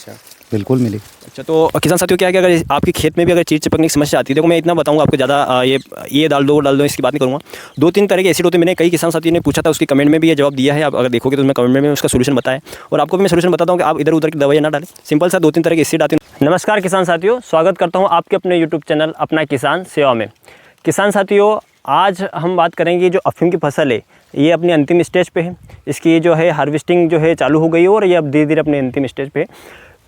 अच्छा। बिल्कुल मिली। अच्छा, तो किसान साथियों क्या है कि अगर आपके खेत में भी अगर चीड़ चपकने की समस्या आती है, देखो मैं इतना बताऊंगा आपको, ज़्यादा ये डाल दो वो डाल दो इसकी बात नहीं करूँगा। 2-3 तरह के एसिड होते हैं, मैंने कई किसान साथियों ने पूछा था, उसके कमेंट में भी ये जवाब दिया है। आप अगर देखोगे तो मैं कमेंट में उसका सोल्यूशन बताया, और आपको भी मैं सोल्यूशन बताता हूँ कि आप इधर उधर की दवाइयाँ ना डालें। सिंपल सा 2-3 तरह के एसिड आते हैं। नमस्कार किसान साथियों, स्वागत करता हूँ आपके अपने यूट्यूब चैनल अपना किसान सेवा में। किसान साथियों, आज हम बात करेंगे जो अफ़ीम की फसल है, ये अपनी अंतिम स्टेज पे है। इसकी जो है हार्वेस्टिंग जो है चालू हो गई है और ये अब धीरे धीरे अपने अंतिम स्टेज पे है।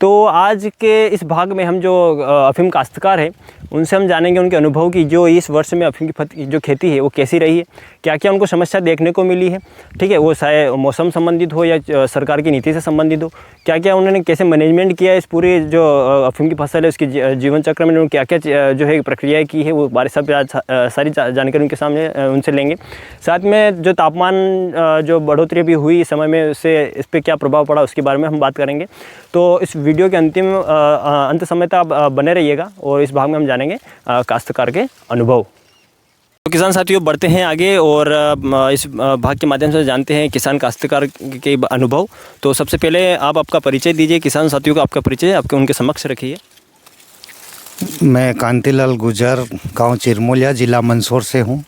तो आज के इस भाग में हम जो अफ़ीम काश्तकार हैं उनसे हम जानेंगे उनके अनुभव की, जो इस वर्ष में अफ़ीम की जो खेती है वो कैसी रही है, क्या क्या उनको समस्या देखने को मिली है, ठीक है, वो चाहे मौसम संबंधित हो या सरकार की नीति से संबंधित हो, क्या क्या उन्होंने कैसे मैनेजमेंट किया है इस पूरे जो अफ़ीम की फसल है उसकी जीवन चक्र में उन्होंने क्या क्या जो है प्रक्रियाएँ की है, वो बारे सब सारी जानकारी उनके सामने उनसे लेंगे। साथ में जो तापमान जो बढ़ोतरी भी हुई इस समय में, उससे इस पर क्या प्रभाव पड़ा उसके बारे में हम बात करेंगे। तो इस वीडियो के अंत समय तक आप बने रहिएगा और इस भाग में हम जानेंगे काश्तकार के अनुभव। तो किसान साथियों बढ़ते हैं आगे और इस भाग के माध्यम से जानते हैं किसान काश्तकार के अनुभव। तो सबसे पहले आप आपका परिचय दीजिए, किसान साथियों का आपका परिचय आपके उनके समक्ष रखिए। मैं कांतिलाल गुजर, गांव चिरमोलिया, जिला मंदसौर से हूँ।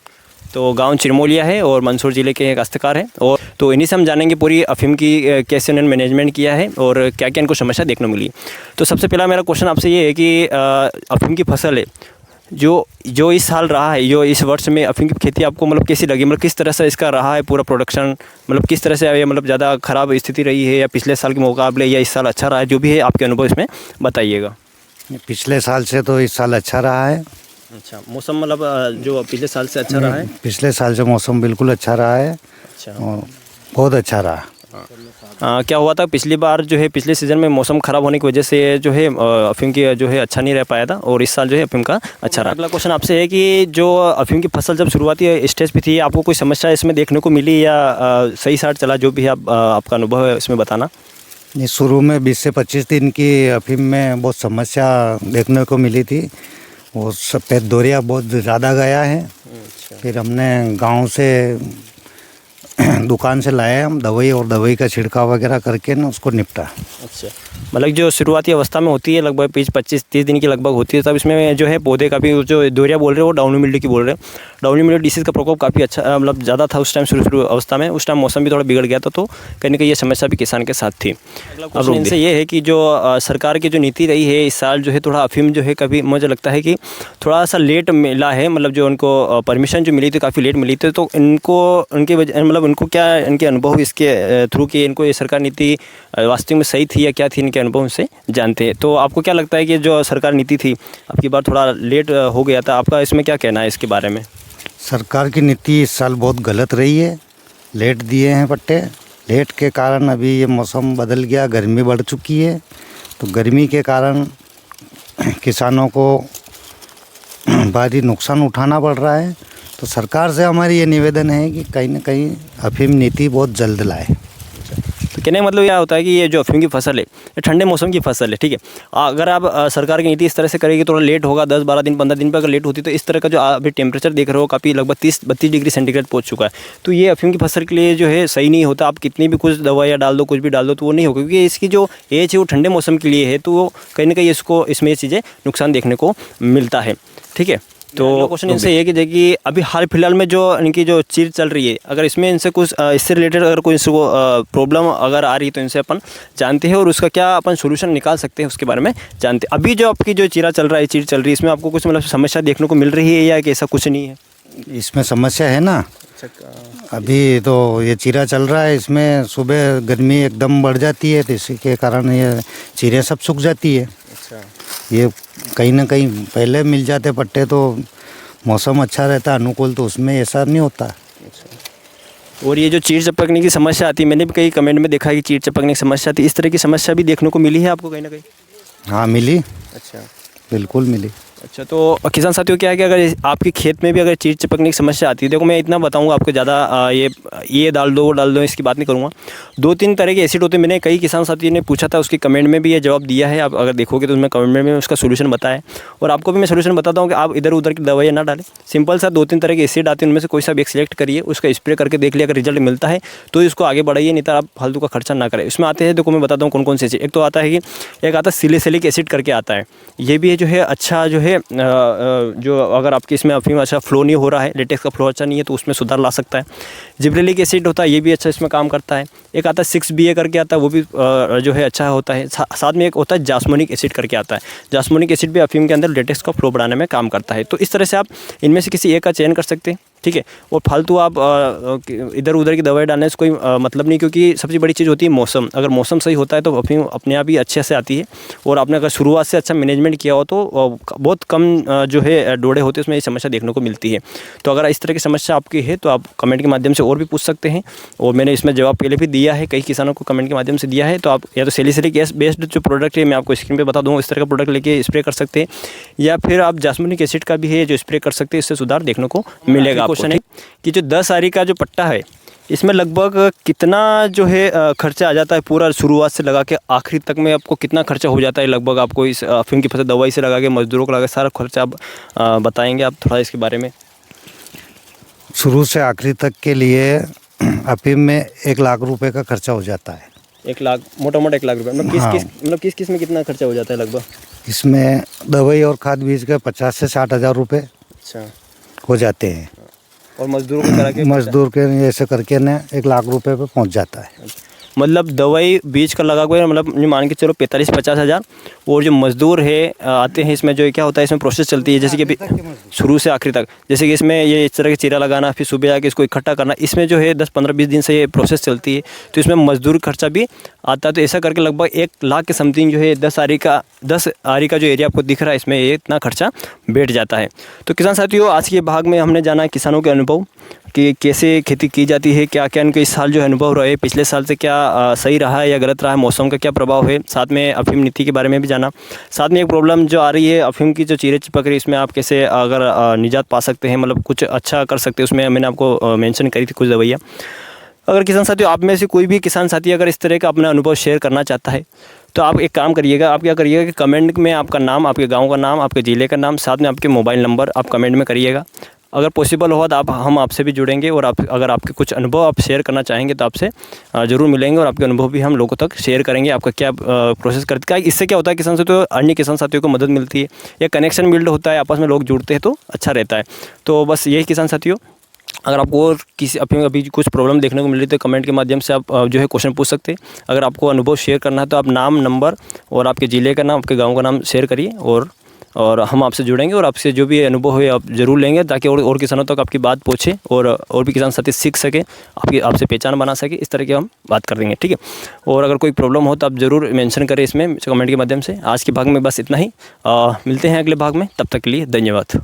तो गांव चिरमोलिया है और मंदसौर ज़िले के काश्तकार हैं, और तो इन्हीं से हम जानेंगे पूरी अफ़ीम की कैसे उन्होंने मैनेजमेंट किया है और क्या क्या इनको समस्या देखने मिली। तो सबसे पहला मेरा क्वेश्चन आपसे ये है कि अफ़ीम की फसल है जो इस साल रहा है, जो इस वर्ष में अफ़ीम की खेती आपको मतलब कैसी लगी, मतलब किस तरह से इसका रहा है पूरा प्रोडक्शन, मतलब किस तरह से ये मतलब ज़्यादा ख़राब स्थिति रही है या पिछले साल के मुकाबले, या इस साल अच्छा रहा है, जो भी है आपके अनुभव इसमें बताइएगा। पिछले साल से तो इस साल अच्छा रहा है। अच्छा, मौसम मतलब जो पिछले साल से अच्छा रहा है? पिछले साल से मौसम बिल्कुल अच्छा रहा है। अच्छा, और बहुत अच्छा रहा। क्या हुआ था पिछली बार जो है, पिछले सीज़न में मौसम ख़राब होने की वजह से जो है अफ़ीम की जो है अच्छा नहीं रह पाया था, और इस साल जो है अफ़ीम का अच्छा रहा। अगला क्वेश्चन आपसे है कि जो अफ़ीम की फसल जब शुरुआती स्टेज पे थी, आपको कोई समस्या इसमें देखने को मिली या सही साथ चला, जो भी आपका अनुभव है इसमें बताना। ये शुरू में 20 से 25 दिन की अफ़ीम में बहुत समस्या देखने को मिली थी। वो सफ़ेद दोरिया बहुत ज़्यादा गया है। अच्छा। फिर हमने गांव से दुकान से लाए हम दवाई, और दवाई का छिड़काव वगैरह करके ना उसको निपटा। अच्छा, मतलब जो शुरुआती अवस्था में होती है लगभग 25-30 दिन की लगभग होती है, तब इसमें जो है पौधे काफ़ी, जो दोरिया बोल रहे हो वो डाउनी मिल्ड्यू की बोल रहे हो, डाउनी मिल्ड्यू डिसीज़ का प्रकोप काफ़ी अच्छा मतलब ज़्यादा था उस टाइम शुरू अवस्था में। उस टाइम मौसम भी थोड़ा बिगड़ गया था, तो कहीं ना कहीं ये समस्या भी किसान के साथ थी। अब इनसे ये है कि जो सरकार की जो नीति रही है इस साल जो है, थोड़ा अफ़ीम जो है कभी मुझे लगता है कि थोड़ा सा लेट मिला है, मतलब जो उनको परमिशन जो मिली थी काफ़ी लेट मिली थी। तो इनको उनकी वजह मतलब उनको क्या इनके अनुभव इसके थ्रू कि इनको ये सरकार नीति वास्तव में सही थी या क्या थी, इनके अनुभव से जानते हैं। तो आपको क्या लगता है कि जो सरकार नीति थी अब की बार थोड़ा लेट हो गया था, आपका इसमें क्या कहना है इसके बारे में? सरकार की नीति इस साल बहुत गलत रही है। लेट दिए हैं पट्टे, लेट के कारण अभी ये मौसम बदल गया, गर्मी बढ़ चुकी है। तो गर्मी के कारण किसानों को भारी नुकसान उठाना पड़ रहा है। तो सरकार से हमारी ये निवेदन है कि कहीं ना कहीं अफ़ीम नीति बहुत जल्द लाए। तो कहने का मतलब यह होता है कि ये जो अफ़ीम की फसल है ये ठंडे मौसम की फसल है, ठीक है। अगर आप सरकार की नीति इस तरह से करेगी थोड़ा लेट होगा, 10-12 दिन 15 दिन पर अगर लेट होती तो इस तरह का जो अभी टेम्परेचर देख रहे हो काफ़ी लगभग 30-32 डिग्री सेंटीग्रेड पहुंच चुका है। तो ये अफ़ीम की फसल के लिए जो है सही नहीं होता। आप कितनी भी कुछ दवाइयाँ डाल दो, कुछ भी डाल दो, तो वो नहीं होगा, क्योंकि इसकी जो एज है वो ठंडे मौसम के लिए है। तो वो कहीं ना कहीं इसमें ये चीज़ें नुकसान देखने को मिलता है, ठीक है। तो क्वेश्चन इनसे ये कि देखिए अभी हाल फिलहाल में जो इनकी जो चीड़ चल रही है, अगर इसमें इनसे कुछ इससे रिलेटेड अगर कोई प्रॉब्लम अगर आ रही है तो इनसे अपन जानते हैं और उसका क्या अपन सोल्यूशन निकाल सकते हैं उसके बारे में जानते हैं। अभी जो आपकी जो चीड़ चल रही है इसमें आपको कुछ मतलब समस्या देखने को मिल रही है या कि ऐसा कुछ नहीं है? इसमें समस्या है ना। अभी तो ये चीरा चल रहा है, इसमें सुबह गर्मी एकदम बढ़ जाती है, तो इसी के कारण ये चीरें सब सूख जाती है। अच्छा, ये कहीं ना कहीं पहले मिल जाते पट्टे तो मौसम अच्छा रहता अनुकूल, तो उसमें ऐसा नहीं होता। और ये जो चीड़ चपकने की समस्या आती है, मैंने भी कई कमेंट में देखा है कि चीड़ चपकने की समस्या आती है, इस तरह की समस्या भी देखने को मिली है आपको कहीं ना कहीं? हाँ मिली। अच्छा, बिल्कुल मिली। अच्छा, तो किसान साथियों क्या है कि अगर आपके खेत में भी अगर चीड़ चिपकने की समस्या आती है, देखो मैं इतना बताऊंगा आपको, ज़्यादा ये डाल दो वो डाल दो इसकी बात नहीं करूँगा। 2-3 तरह के एसिड होते हैं, मैंने कई किसान साथियों ने पूछा था, उसके कमेंट में भी ये जवाब दिया है। आप अगर देखोगे तो उसमें कमेंट में उसका सोल्यूशन बताया है, और आपको भी मैं सोल्यूशन बताता हूँ कि आप इधर उधर की दवाइयाँ ना डालें। सिंपल सा 2-3 तरह के एसिड आते हैं, उनमें से कोई सा भी एक सिलेक्ट करिए, उसका स्प्रे करके देख लिया, अगर रिजल्ट मिलता है तो इसको आगे बढ़ाइए, नहीं तो आप फालतू का खर्चा ना करें। इसमें आते हैं, देखो मैं बताता हूँ कौन कौन से एसिड। एक तो आता है कि एक आता है सिलिसिलिक एसिड करके आता है, ये भी जो है अच्छा जो है जो अगर आपके इसमें अफीम अच्छा फ्लो नहीं हो रहा है, लेटेक्स का फ्लो अच्छा नहीं है, तो उसमें सुधार ला सकता है। जिब्रेलिक एसिड होता है, ये भी अच्छा इसमें काम करता है। एक आता है 6BA करके आता है, वो भी जो है अच्छा होता है। साथ में एक होता है जास्मोनिक एसिड करके आता है। जास्मोनिक एसिड भी अफीम के अंदर लेटेक्स का फ्लो बढ़ाने में काम करता है। तो इस तरह से आप इनमें से किसी एक का चयन कर सकते हैं, ठीक है। और फालतू आप इधर उधर की दवाई डालने से कोई मतलब नहीं, क्योंकि सबसे बड़ी चीज़ होती है मौसम। अगर मौसम सही होता है तो अफीम अपने आप ही अच्छे से आती है, और आपने अगर शुरुआत से अच्छा मैनेजमेंट किया हो तो बहुत कम जो है डोडे होते हैं, उसमें ये समस्या देखने को मिलती है। तो अगर इस तरह की समस्या आपकी है तो आप कमेंट के माध्यम से और भी पूछ सकते हैं, और मैंने इसमें जवाब पहले भी दिया है, कई किसानों को कमेंट के माध्यम से दिया है। तो आप या तो सैलिसिलिक एसिड बेस्ड जो प्रोडक्ट है, मैं आपको स्क्रीन पे बता दूँगा, इस तरह का प्रोडक्ट लेके स्प्रे कर सकते हैं, या फिर आप जास्मिनिक एसिड का भी है जो स्प्रे कर सकते हैं, इससे सुधार देखने को मिलेगा। क्वेश्चन है कि जो 10 आरी का जो पट्टा है, इसमें लगभग कितना जो है खर्चा आ जाता है, पूरा शुरुआत से लगा के आखिरी तक में आपको कितना खर्चा हो जाता है लगभग? आपको इस अफीम की फसल दवाई से लगा के मजदूरों को लगा के सारा खर्चा आप बताएंगे आप थोड़ा इसके बारे में? शुरू से आखिरी तक के लिए अफीम में 1 लाख रुपए का खर्चा हो जाता है। 1 लाख, मोटा मोटा 1 लाख रुपये, मतलब किस में कितना खर्चा हो जाता है लगभग? इसमें दवाई और खाद बीज के 50 से 60 हज़ार रुपये अच्छा हो जाते हैं, और मजदूरों को करा के मजदूर के ऐसे करके ने 1 लाख रुपए पे पहुंच जाता है। मतलब दवाई बीज का लगा हुआ है, मतलब ये मान के चलो 45-50 हज़ार, और जो मजदूर है आते हैं, इसमें जो क्या होता है, इसमें प्रोसेस चलती है जैसे कि अभी शुरू से आखिरी तक, जैसे कि इसमें ये इस तरह के चीरा लगाना, फिर सुबह आके इसको इकट्ठा करना, इसमें जो है 10-15-20 दिन से ये प्रोसेस चलती है, तो इसमें मजदूर खर्चा भी आता है। तो ऐसा करके लगभग 1 लाख के समथिंग जो है 10 आरी का जो एरिया आपको दिख रहा है, इसमें ये इतना खर्चा बैठ जाता है। तो किसान साथियों, आज के भाग में हमने जाना किसानों के अनुभव कि कैसे खेती की जाती है, क्या क्या इनके इस साल जो अनुभव रहे, पिछले साल से क्या सही रहा है या गलत रहा है, मौसम का क्या प्रभाव है, साथ में अफीम नीति के बारे में भी जाना। साथ में एक प्रॉब्लम जो आ रही है अफीम की, जो चीरे चिपक रही है, इसमें आप कैसे अगर निजात पा सकते हैं, मतलब कुछ अच्छा कर सकते हैं, उसमें मैंने आपको मेंशन करी थी कुछ दवाइयाँ। अगर किसान साथियों आप में से कोई भी किसान साथी अगर इस तरह का अपना अनुभव शेयर करना चाहता है, तो आप एक काम करिएगा, आप क्या करिएगा कि कमेंट में आपका नाम, आपके गांव का नाम, आपके ज़िले का नाम, साथ में आपके मोबाइल नंबर आप कमेंट में करिएगा। अगर पॉसिबल हुआ तो हम आपसे भी जुड़ेंगे, और आप अगर आपके कुछ अनुभव आप शेयर करना चाहेंगे तो आपसे ज़रूर मिलेंगे, और आपके अनुभव भी हम लोगों तक शेयर करेंगे, आपका क्या प्रोसेस करते हैं। इससे क्या होता है किसान साथियों, अन्य किसान साथियों को मदद मिलती है, या कनेक्शन बिल्ड होता है, आपस में लोग जुड़ते हैं तो अच्छा रहता है। तो बस यही किसान साथियों, अगर आपको और किसी अभी कुछ प्रॉब्लम देखने को मिल रही है तो कमेंट के माध्यम से आप जो है क्वेश्चन पूछ सकते हैं। अगर आपको अनुभव शेयर करना है तो आप नाम, नंबर और आपके ज़िले का नाम, आपके गांव का नाम शेयर करिए, और हम आपसे जुड़ेंगे, और आपसे जो भी अनुभव है आप ज़रूर लेंगे, ताकि और किसानों तक आपकी बात पहुँचे, और भी किसान साथी सीख सके, आपसे पहचान बना सके, इस तरह की हम बात कर देंगे, ठीक है। और अगर कोई प्रॉब्लम हो तो आप ज़रूर मेंशन करें इसमें कमेंट के माध्यम से। आज के भाग में बस इतना ही, मिलते हैं अगले भाग में, तब तक के लिए धन्यवाद।